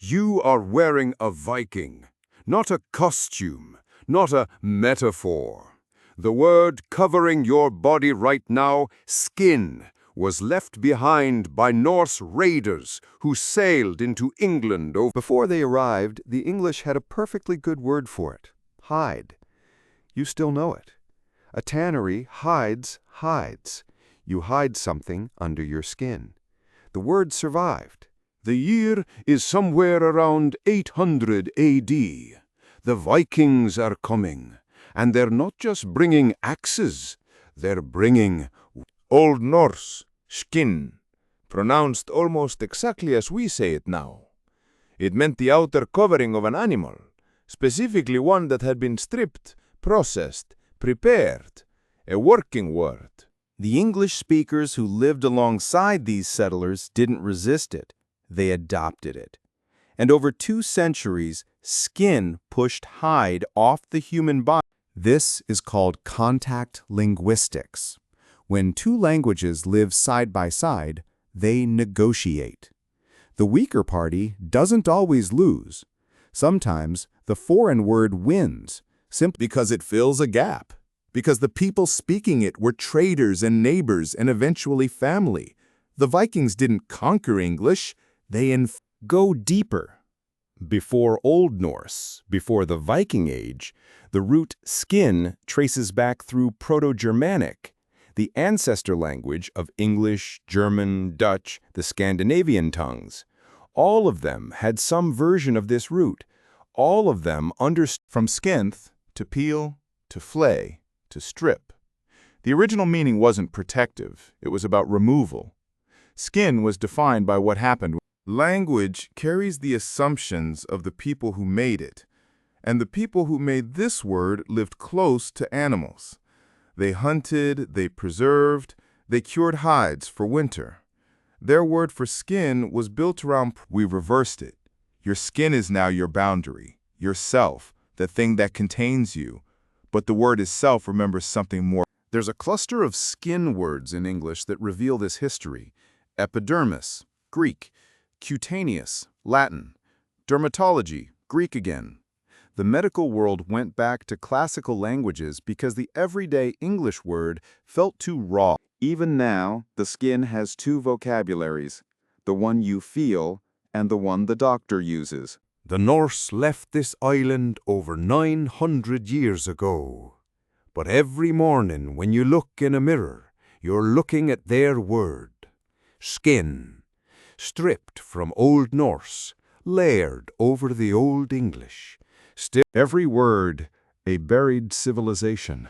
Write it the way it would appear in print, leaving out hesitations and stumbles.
You are wearing a Viking, not a costume, not a metaphor. The word covering your body right now, skin, was left behind by Norse raiders who sailed into England over. Before they arrived, the English had a perfectly good word for it, hide. You still know it. A tannery hides hides. You hide something under your skin. The word survived. The year is somewhere around 800 AD. The Vikings are coming, and they're not just bringing axes, they're bringing Old Norse, skinn, pronounced almost exactly as we say it now. It meant the outer covering of an animal, specifically one that had been stripped, processed, prepared, a working word. The English speakers who lived alongside these settlers didn't resist it. They adopted it. And over 2 centuries, skin pushed hide off the human body. This is called contact linguistics. When 2 languages live side by side, they negotiate. The weaker party doesn't always lose. Sometimes the foreign word wins, simply because it fills a gap, because the people speaking it were traders and neighbors and eventually family. The Vikings didn't conquer English, they go deeper. Before Old Norse, before the Viking Age, the root skinn traces back through Proto-Germanic, the ancestor language of English, German, Dutch, the Scandinavian tongues. All of them had some version of this root. All of them understood. From Skenþ to peel to flay to strip. The original meaning wasn't protective, it was about removal. Skin was defined by what happened. Language carries the assumptions of the people who made it, and the people who made this word lived close to animals. They hunted, they preserved, they cured hides for winter. Their word for skin was built around. We reversed it. Your skin is now your boundary, yourself, the thing that contains you. But the word itself remembers something more. There's a cluster of skin words in English that reveal this history. Epidermis, Greek. Cutaneous, Latin. Dermatology, Greek again. The medical world went back to classical languages because the everyday English word felt too raw. Even now, the skin has 2 vocabularies, the one you feel and the one the doctor uses. The Norse left this island over 900 years ago. But every morning when you look in a mirror, you're looking at their word, skin. Stripped from Old Norse, layered over the Old English. Still, every word, a buried civilization.